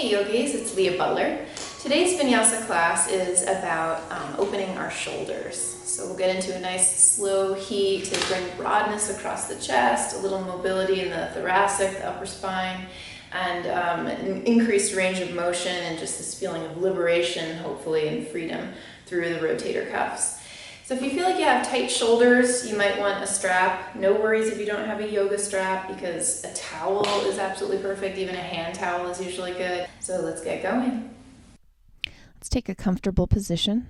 Hey yogis, it's Leigha Butler. Today's Vinyasa class is about opening our shoulders. So we'll get into a nice slow heat to bring broadness across the chest, a little mobility in the thoracic, the upper spine, and an increased range of motion and just this feeling of liberation, hopefully, and freedom through the rotator cuffs. So if you feel like you have tight shoulders, you might want a strap. No worries if you don't have a yoga strap, because a towel is absolutely perfect. Even a hand towel is usually good. So let's get going. Let's take a comfortable position,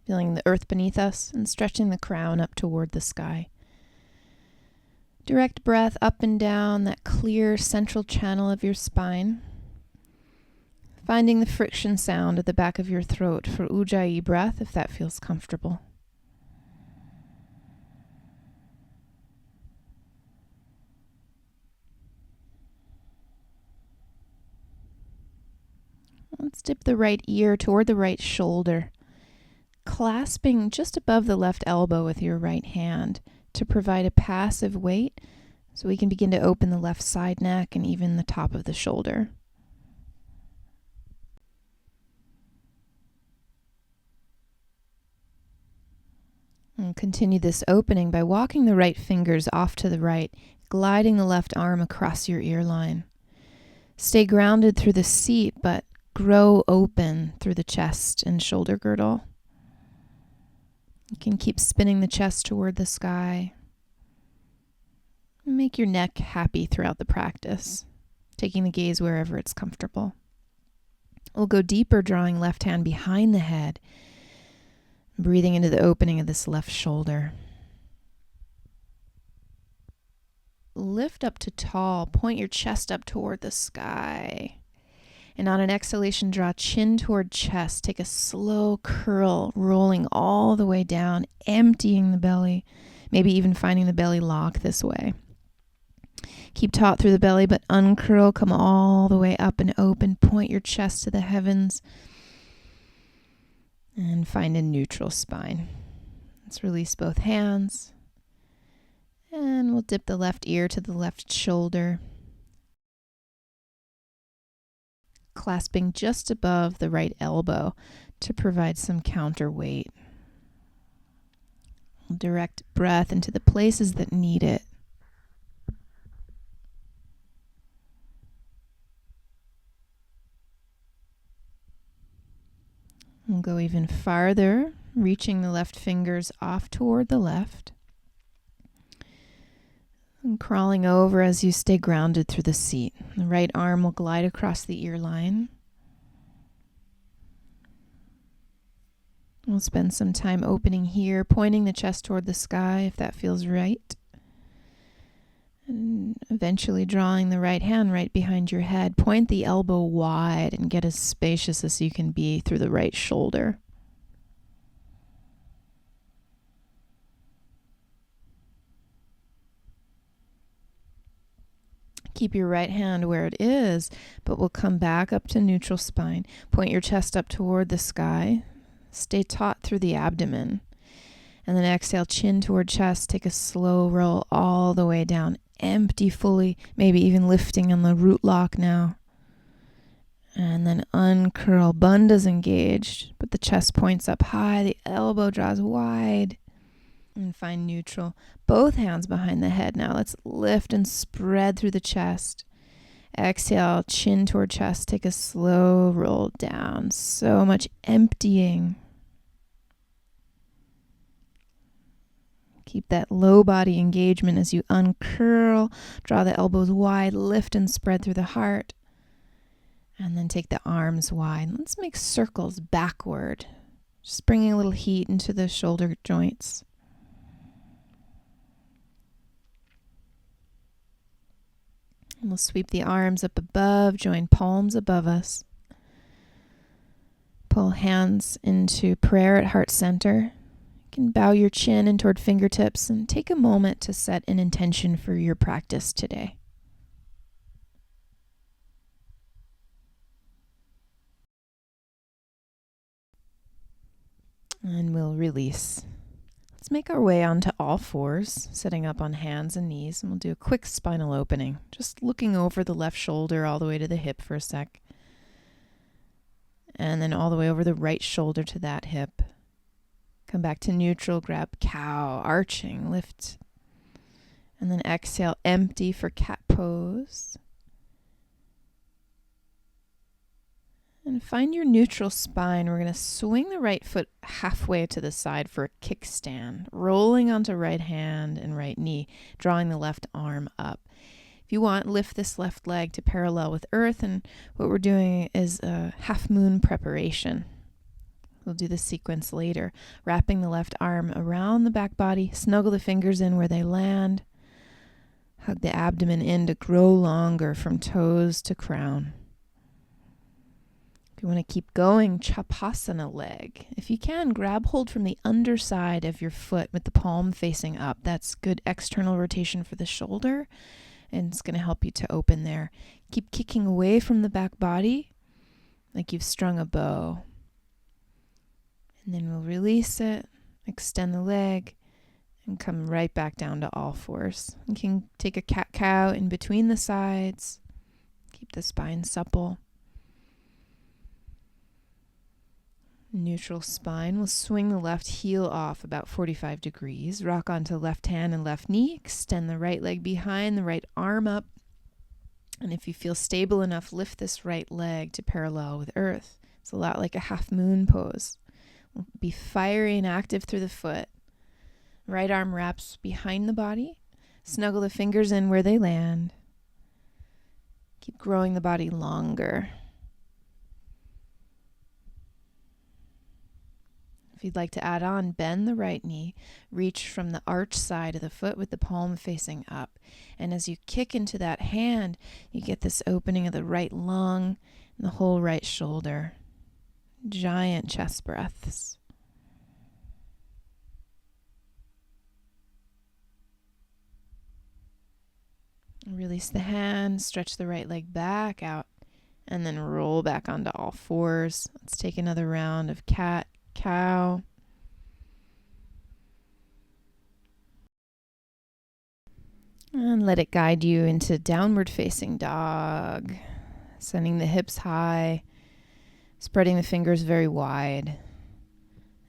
feeling the earth beneath us and stretching the crown up toward the sky. Direct breath up and down that clear central channel of your spine, finding the friction sound at the back of your throat for Ujjayi breath if that feels comfortable. Let's dip the right ear toward the right shoulder, clasping just above the left elbow with your right hand to provide a passive weight so we can begin to open the left side neck and even the top of the shoulder. And continue this opening by walking the right fingers off to the right, gliding the left arm across your ear line. Stay grounded through the seat, but grow open through the chest and shoulder girdle. You can keep spinning the chest toward the sky. Make your neck happy throughout the practice, taking the gaze wherever it's comfortable. We'll go deeper, drawing left hand behind the head, breathing into the opening of this left shoulder. Lift up to tall, point your chest up toward the sky. And on an exhalation, draw chin toward chest. Take a slow curl, rolling all the way down, emptying the belly, maybe even finding the belly lock this way. Keep taut through the belly, but uncurl, come all the way up and open. Point your chest to the heavens and find a neutral spine. Let's release both hands. And we'll dip the left ear to the left shoulder, clasping just above the right elbow to provide some counterweight. Direct breath into the places that need it. We'll go even farther, reaching the left fingers off toward the left. And crawling over as you stay grounded through the seat. The right arm will glide across the ear line. We'll spend some time opening here, pointing the chest toward the sky if that feels right. And eventually drawing the right hand right behind your head. Point the elbow wide and get as spacious as you can be through the right shoulder. Keep your right hand where it is, but we'll come back up to neutral spine. Point your chest up toward the sky. Stay taut through the abdomen. And then exhale, chin toward chest. Take a slow roll all the way down. Empty fully, maybe even lifting on the root lock now. And then uncurl. Bandha's engaged, but the chest points up high. The elbow draws wide. And find neutral. Both hands behind the head now. Let's lift and spread through the chest. Exhale, chin toward chest. Take a slow roll down. So much emptying. Keep that low body engagement as you uncurl. Draw the elbows wide. Lift and spread through the heart. And then take the arms wide. Let's make circles backward. Just bringing a little heat into the shoulder joints. And we'll sweep the arms up above, join palms above us. Pull hands into prayer at heart center. You can bow your chin in toward fingertips and take a moment to set an intention for your practice today. And we'll release. Let's make our way onto all fours, sitting up on hands and knees, and we'll do a quick spinal opening, just looking over the left shoulder all the way to the hip for a sec. and then all the way over the right shoulder to that hip. Come back to neutral, grab cow, arching, lift. And then exhale, empty for cat pose. And find your neutral spine. We're going to swing the right foot halfway to the side for a kickstand, rolling onto right hand and right knee, drawing the left arm up. If you want, lift this left leg to parallel with earth, and what we're doing is a half moon preparation. We'll do the sequence later. Wrapping the left arm around the back body, snuggle the fingers in where they land, hug the abdomen in to grow longer from toes to crown. If you want to keep going, Chapasana leg. If you can, grab hold from the underside of your foot with the palm facing up. That's good external rotation for the shoulder, and it's going to help you to open there. Keep kicking away from the back body like you've strung a bow. And then we'll release it, extend the leg, and come right back down to all fours. You can take a cat-cow in between the sides. Keep the spine supple. Neutral spine. We'll swing the left heel off about 45 degrees. Rock onto left hand and left knee. Extend the right leg behind, the right arm up. And if you feel stable enough, lift this right leg to parallel with earth. It's a lot like a half moon pose. We'll be fiery and active through the foot. Right arm wraps behind the body. Snuggle the fingers in where they land. Keep growing the body longer. If you'd like to add on, bend the right knee, reach from the arch side of the foot with the palm facing up. And as you kick into that hand, you get this opening of the right lung and the whole right shoulder. Giant chest breaths. Release the hand, stretch the right leg back out, and then roll back onto all fours. Let's take another round of cat, cow. And let it guide you into downward facing dog. Sending the hips high, spreading the fingers very wide,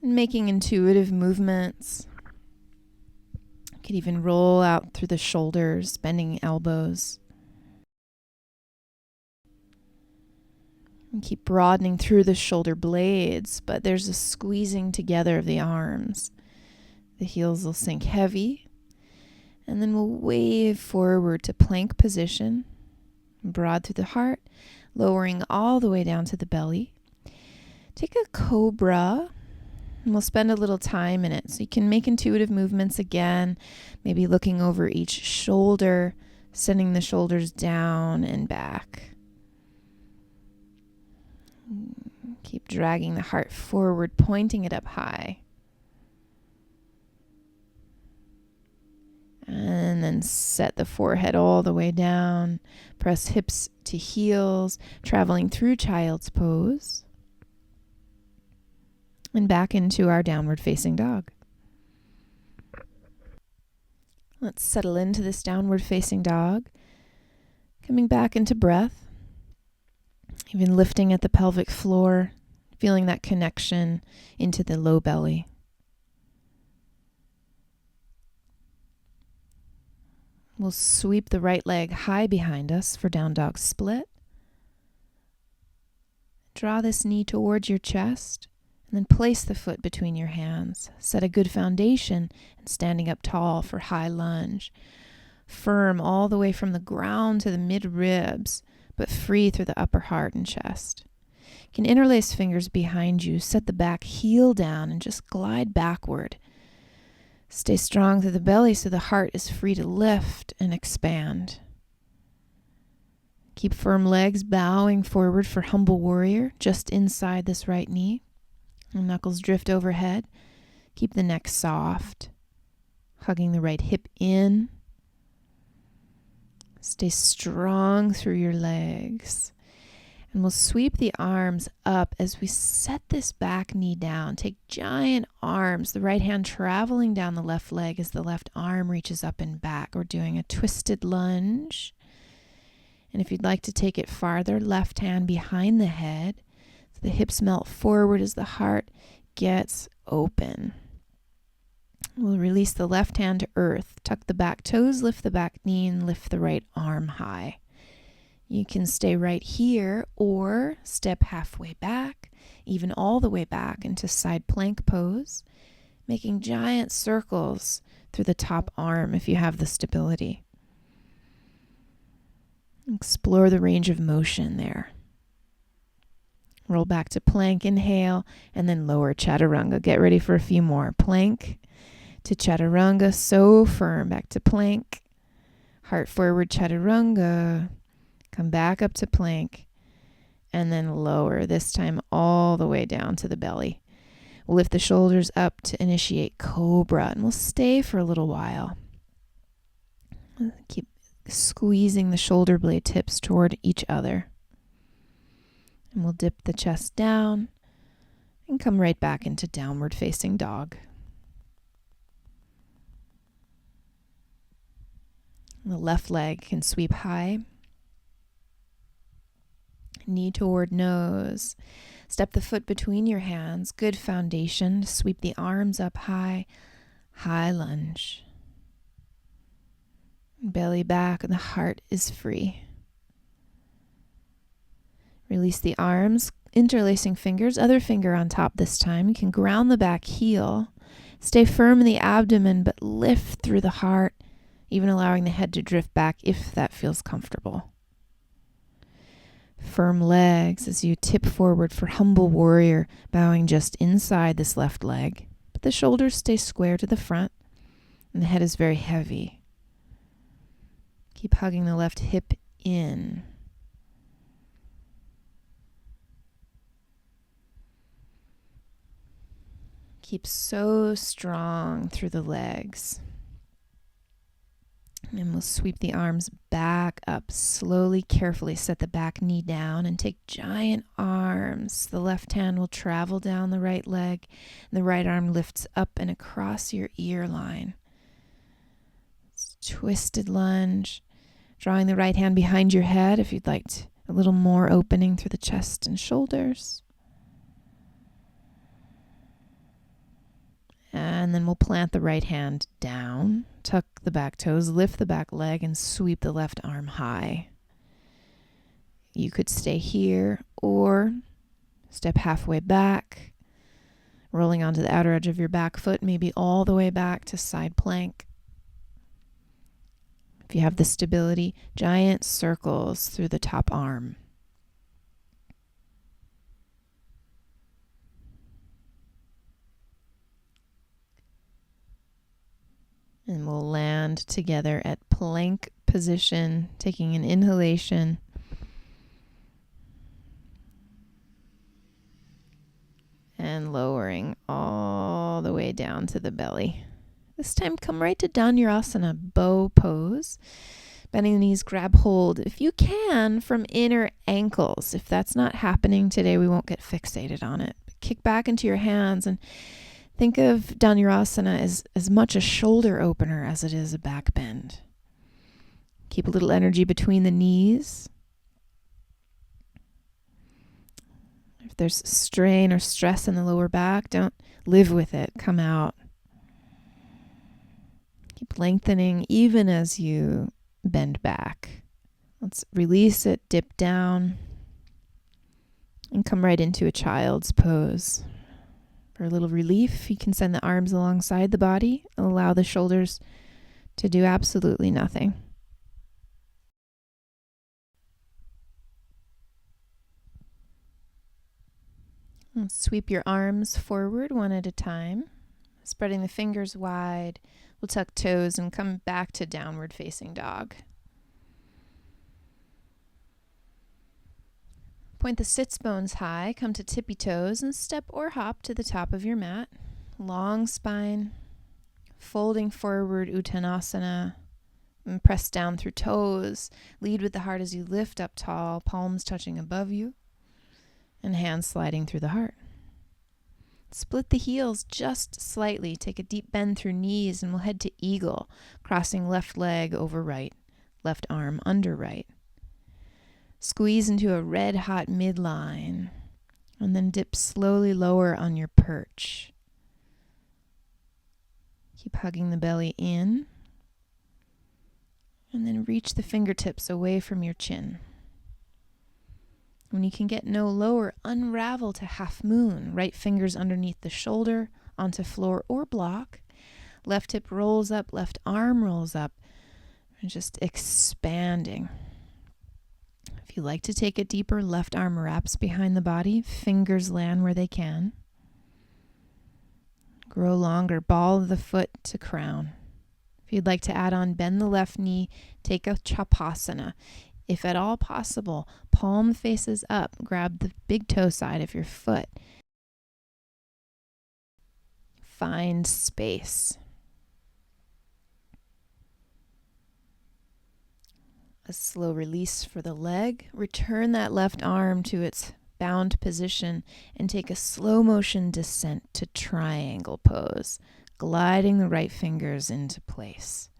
and making intuitive movements. You could even roll out through the shoulders, bending elbows. And keep broadening through the shoulder blades, but there's a squeezing together of the arms. The heels will sink heavy, and then we'll wave forward to plank position, broad through the heart, lowering all the way down to the belly. Take a cobra, and we'll spend a little time in it. So you can make intuitive movements again, maybe looking over each shoulder, sending the shoulders down and back. Keep dragging the heart forward, pointing it up high. And then set the forehead all the way down. Press hips to heels, traveling through child's pose. And back into our downward facing dog. Let's settle into this downward facing dog. Coming back into breath. Even lifting at the pelvic floor, feeling that connection into the low belly. We'll sweep the right leg high behind us for down dog split. Draw this knee towards your chest, and then place the foot between your hands. Set a good foundation and standing up tall for high lunge. Firm all the way from the ground to the mid-ribs, but free through the upper heart and chest. You can interlace fingers behind you, set the back heel down, and just glide backward. Stay strong through the belly so the heart is free to lift and expand. Keep firm legs bowing forward for humble warrior, just inside this right knee. And knuckles drift overhead. Keep the neck soft, hugging the right hip in. Stay strong through your legs. And we'll sweep the arms up as we set this back knee down. Take giant arms, the right hand traveling down the left leg as the left arm reaches up and back. We're doing a twisted lunge. And if you'd like to take it farther, left hand behind the head. The hips melt forward as the heart gets open. We'll release the left hand to earth. Tuck the back toes, lift the back knee, and lift the right arm high. You can stay right here or step halfway back, even all the way back into side plank pose, making giant circles through the top arm if you have the stability. Explore the range of motion there. Roll back to plank, inhale, and then lower chaturanga. Get ready for a few more. Plank to chaturanga, so firm. Back to plank. Heart forward, chaturanga. Come back up to plank, and then lower, this time all the way down to the belly. We'll lift the shoulders up to initiate cobra, and we'll stay for a little while. Keep squeezing the shoulder blade tips toward each other. And we'll dip the chest down and come right back into downward facing dog. The left leg can sweep high. Knee toward nose. Step the foot between your hands. Good foundation. Sweep the arms up high. High lunge. Belly back and the heart is free. Release the arms, interlacing fingers, other finger on top this time. You can ground the back heel. Stay firm in the abdomen, but lift through the heart, even allowing the head to drift back if that feels comfortable. Firm legs as you tip forward for humble warrior, bowing just inside this left leg. But the shoulders stay square to the front, and the head is very heavy. Keep hugging the left hip in. Keep so strong through the legs. And we'll sweep the arms back up slowly, carefully. Set the back knee down and take giant arms. The left hand will travel down the right leg, and the right arm lifts up and across your ear line. Twisted lunge, drawing the right hand behind your head if you'd like a little more opening through the chest and shoulders. And then we'll plant the right hand down, tuck the back toes, lift the back leg, and sweep the left arm high. You could stay here or step halfway back, rolling onto the outer edge of your back foot, maybe all the way back to side plank. If you have the stability, giant circles through the top arm. And we'll land together at plank position, taking an inhalation. And lowering all the way down to the belly. This time, come right to Dhanurasana, bow pose. Bending the knees, grab hold, if you can, from inner ankles. If that's not happening today, we won't get fixated on it. Kick back into your hands and think of Dhanurasana as much a shoulder opener as it is a back bend. Keep a little energy between the knees. If there's strain or stress in the lower back, don't live with it. Come out. Keep lengthening even as you bend back. Let's release it, dip down, and come right into a child's pose. For a little relief, you can send the arms alongside the body and allow the shoulders to do absolutely nothing. And sweep your arms forward one at a time, spreading the fingers wide. We'll tuck toes and come back to downward facing dog. Point the sits bones high, come to tippy toes, and step or hop to the top of your mat. Long spine, folding forward, Uttanasana, and press down through toes. Lead with the heart as you lift up tall, palms touching above you, and hands sliding through the heart. Split the heels just slightly. Take a deep bend through knees, and we'll head to eagle, crossing left leg over right, left arm under right. Squeeze into a red hot midline And then dip slowly lower on your perch. Keep hugging the belly in. And then reach the fingertips away from your chin. When you can get no lower, unravel to half moon. Right fingers underneath the shoulder, onto floor or block. Left hip rolls up, left arm rolls up. And just expanding. If you like to take it deeper, left arm wraps behind the body. Fingers land where they can. Grow longer, ball of the foot to crown. If you'd like to add on, bend the left knee, take a chapasana. If at all possible, palm faces up, grab the big toe side of your foot. Find space. A slow release for the leg. Return that left arm to its bound position and take a slow motion descent to triangle pose, gliding the right fingers into place.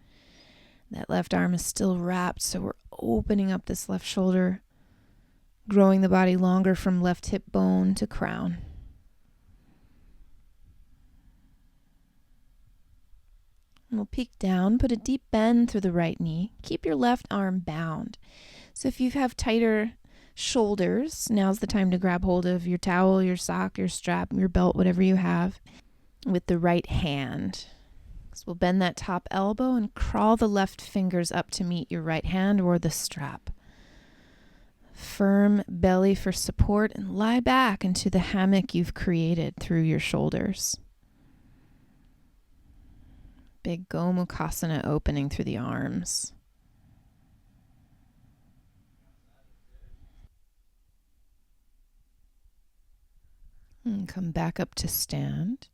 That left arm is still wrapped, so we're opening up this left shoulder, growing the body longer from left hip bone to crown. And we'll peek down, put a deep bend through the right knee. Keep your left arm bound. So if you have tighter shoulders, now's the time to grab hold of your towel, your sock, your strap, your belt, whatever you have, with the right hand. So we'll bend that top elbow and crawl the left fingers up to meet your right hand or the strap. Firm belly for support and lie back into the hammock you've created through your shoulders. Big Gomukhasana opening through the arms. And come back up to stand.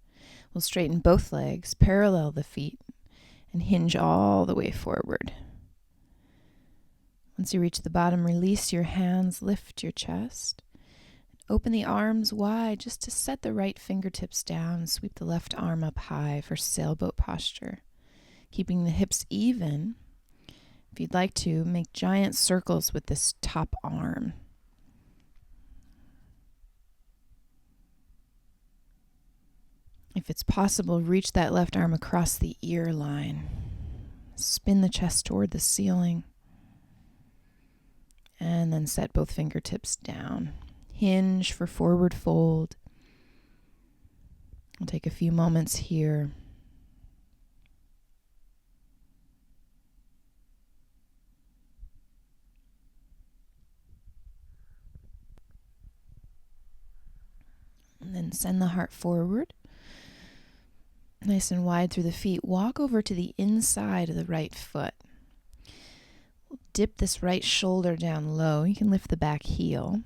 We'll straighten both legs, parallel the feet, and hinge all the way forward. Once you reach the bottom, release your hands, lift your chest. Open the arms wide just to set the right fingertips down. Sweep the left arm up high for sailboat posture. Keeping the hips even. If you'd like to, make giant circles with this top arm. If it's possible, reach that left arm across the ear line. Spin the chest toward the ceiling. And then set both fingertips down. Hinge for forward fold. I'll take a few moments here. And then send the heart forward. Nice and wide through the feet. Walk over to the inside of the right foot. Dip this right shoulder down low. You can lift the back heel.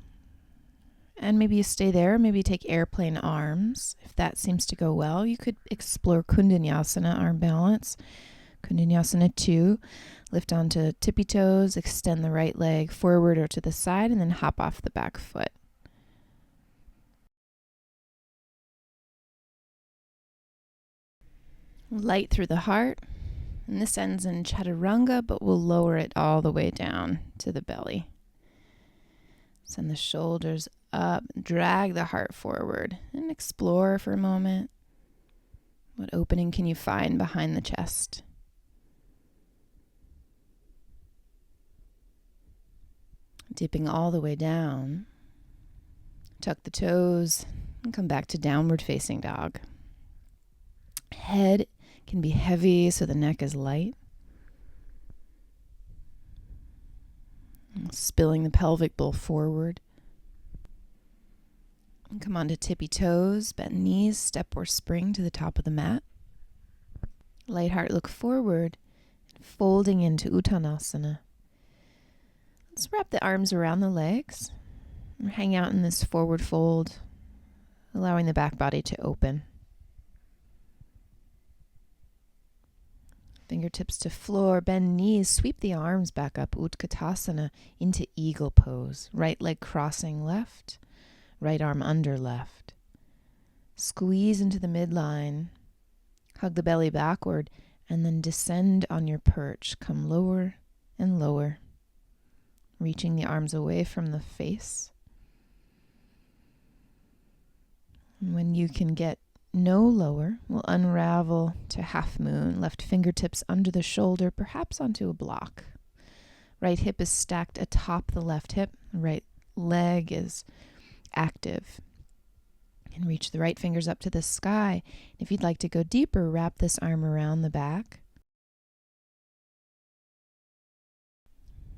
And maybe you stay there. Maybe take airplane arms. If that seems to go well, you could explore Kundanyasana, arm balance. Kundanyasana 2. Lift onto tippy toes. Extend the right leg forward or to the side. And then hop off the back foot. Light through the heart. And this ends in chaturanga, but we'll lower it all the way down to the belly. Send the shoulders up, drag the heart forward, and explore for a moment. What opening can you find behind the chest? Dipping all the way down. Tuck the toes and come back to downward facing dog. Head can be heavy, so the neck is light. Spilling the pelvic bowl forward. And come on to tippy toes, bent knees, step or spring to the top of the mat. Light heart, look forward, folding into Uttanasana. Let's wrap the arms around the legs. Hang out in this forward fold, allowing the back body to open. Fingertips to floor, bend knees, sweep the arms back up, Uttanasana, into eagle pose. Right leg crossing left, right arm under left. Squeeze into the midline, hug the belly backward, and then descend on your perch. Come lower and lower, reaching the arms away from the face. And when you can get no lower, we'll unravel to half moon, left fingertips under the shoulder, perhaps onto a block. Right hip is stacked atop the left hip. Right leg is active. And reach the right fingers up to the sky. If you'd like to go deeper, wrap this arm around the back.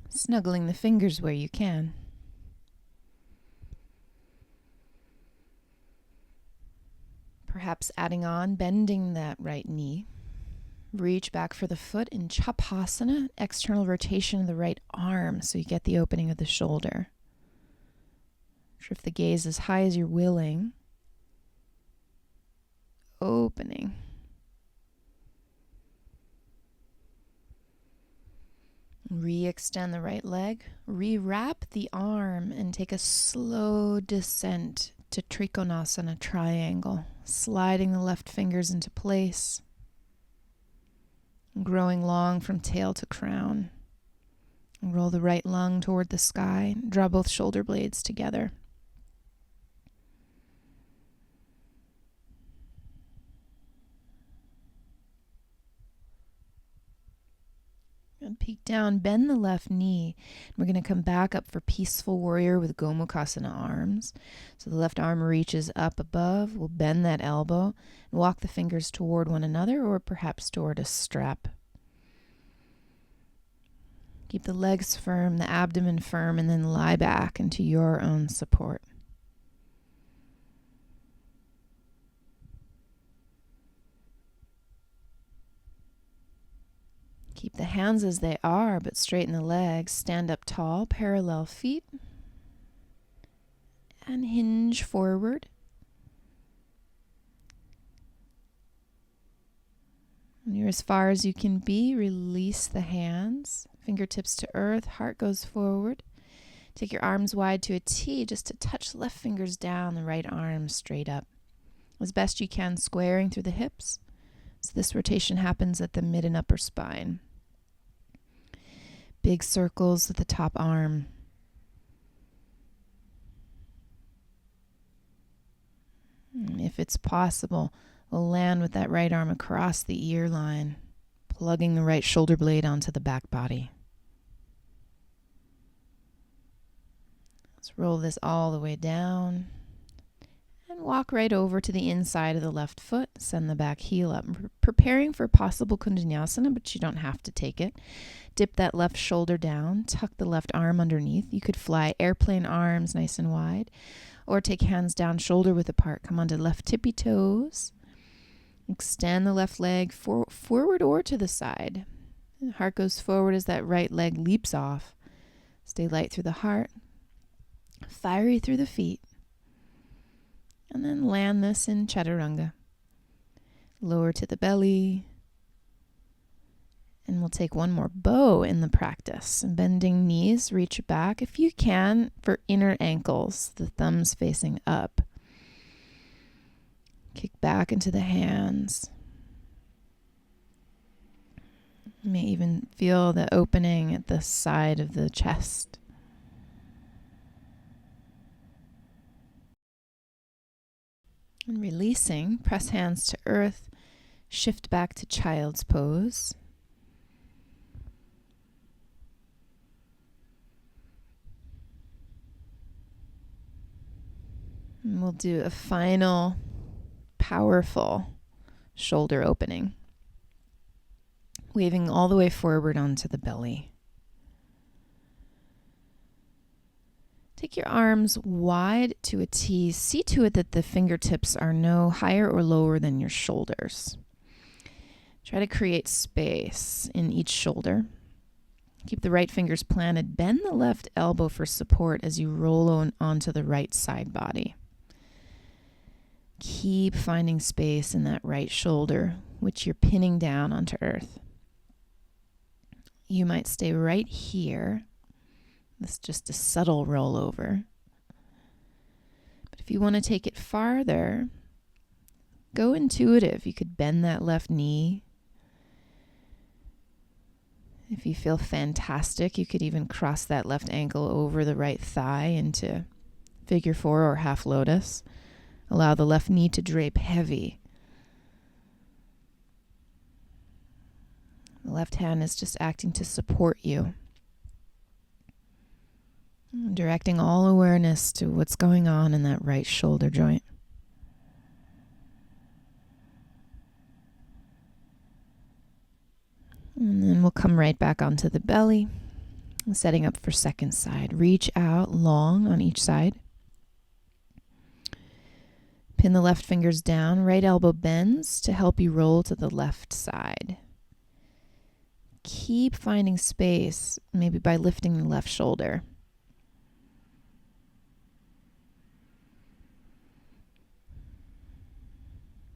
Snuggling the fingers where you can. Perhaps adding on, bending that right knee. Reach back for the foot in Chapasana, external rotation of the right arm so you get the opening of the shoulder. Drift the gaze as high as you're willing. Opening. Re-extend the right leg. Re-wrap the arm and take a slow descent to Trikonasana, triangle. Sliding the left fingers into place. Growing long from tail to crown. Roll the right lung toward the sky. Draw both shoulder blades together. And peek down, bend the left knee. We're going to come back up for Peaceful Warrior with Gomukhasana arms. So the left arm reaches up above. We'll bend that elbow and walk the fingers toward one another or perhaps toward a strap. Keep the legs firm, the abdomen firm, and then lie back into your own support. Keep the hands as they are, but straighten the legs. Stand up tall, parallel feet. And hinge forward. When you're as far as you can be, release the hands. Fingertips to earth, heart goes forward. Take your arms wide to a T, just to touch left fingers down, the right arm straight up. As best you can, squaring through the hips. So this rotation happens at the mid and upper spine. Big circles at the top arm. And if it's possible, we'll land with that right arm across the ear line, plugging the right shoulder blade onto the back body. Let's roll this all the way down. And walk right over to the inside of the left foot. Send the back heel up. Preparing for possible Kundalini, but you don't have to take it. Dip that left shoulder down. Tuck the left arm underneath. You could fly airplane arms nice and wide. Or take hands down, shoulder width apart. Come onto left tippy toes. Extend the left leg forward or to the side. The heart goes forward as that right leg leaps off. Stay light through the heart. Fiery through the feet. And then land this in Chaturanga. Lower to the belly. And we'll take one more bow in the practice. Bending knees, reach back if you can for inner ankles, the thumbs facing up. Kick back into the hands. You may even feel the opening at the side of the chest. And releasing, press hands to earth, shift back to child's pose. And we'll do a final powerful shoulder opening, waving all the way forward onto the belly. Take your arms wide to a T. See to it that the fingertips are no higher or lower than your shoulders. Try to create space in each shoulder. Keep the right fingers planted. Bend the left elbow for support as you roll onto the right side body. Keep finding space in that right shoulder, which you're pinning down onto earth. You might stay right here. This is just a subtle rollover. But if you want to take it farther, go intuitive. You could bend that left knee. If you feel fantastic, you could even cross that left ankle over the right thigh into figure four or half lotus. Allow the left knee to drape heavy. The left hand is just acting to support you. Directing all awareness to what's going on in that right shoulder joint. And then we'll come right back onto the belly, setting up for second side. Reach out long on each side. Pin the left fingers down, right elbow bends to help you roll to the left side. Keep finding space, maybe by lifting the left shoulder.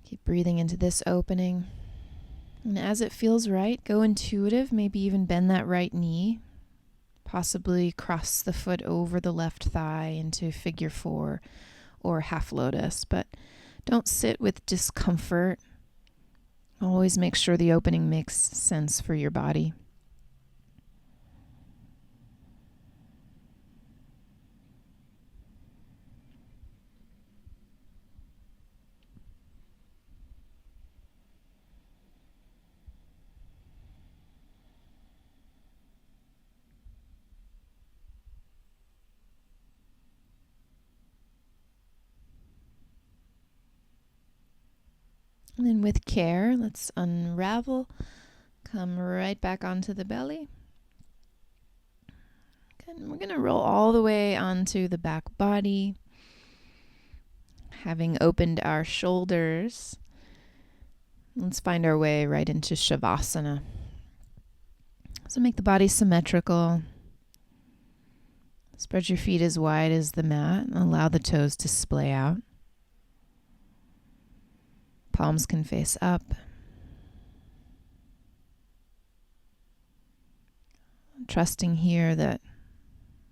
Keep breathing into this opening. And as it feels right, go intuitive, maybe even bend that right knee. Possibly cross the foot over the left thigh into figure 4 or half lotus, but don't sit with discomfort. Always make sure the opening makes sense for your body. And then with care, let's unravel, come right back onto the belly. And we're going to roll all the way onto the back body. Having opened our shoulders, let's find our way right into Shavasana. So make the body symmetrical. Spread your feet as wide as the mat and allow the toes to splay out. Palms can face up. Trusting here that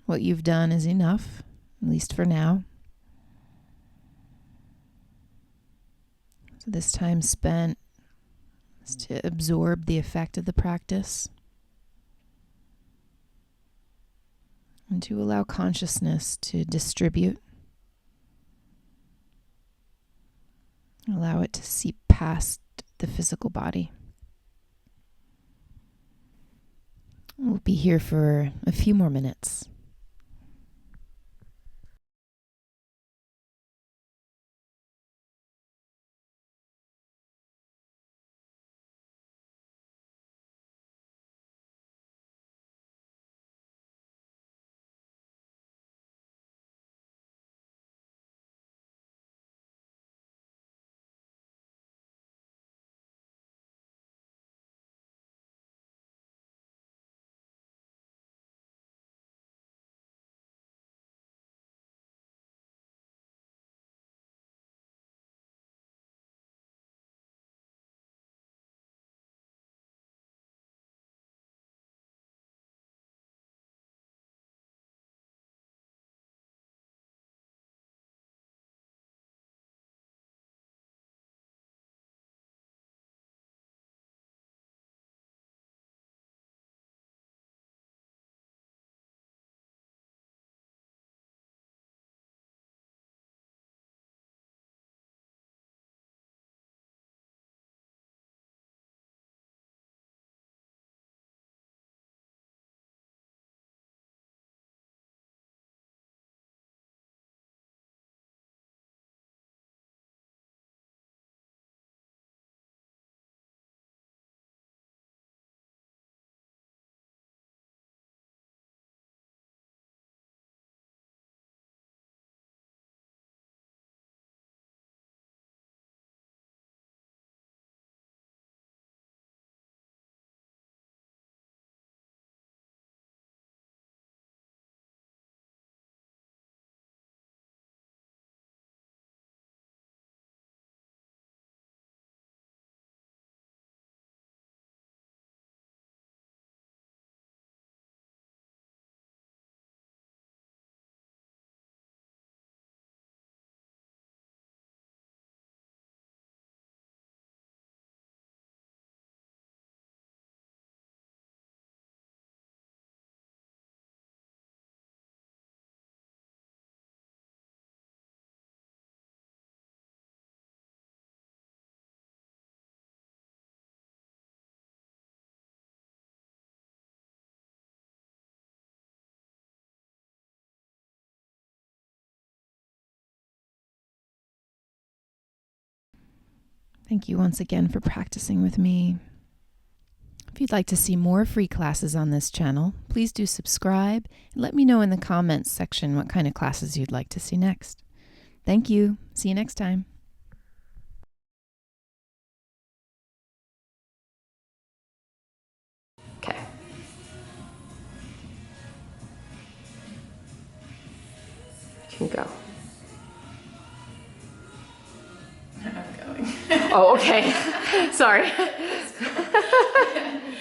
what you've done is enough, at least for now. So this time spent is to absorb the effect of the practice and to allow consciousness to distribute. Allow it to seep past the physical body. We'll be here for a few more minutes. Thank you once again for practicing with me. If you'd like to see more free classes on this channel, please do subscribe and let me know in the comments section what kind of classes you'd like to see next. Thank you. See you next time. Okay. You can go. I'm going. Oh, okay. Sorry.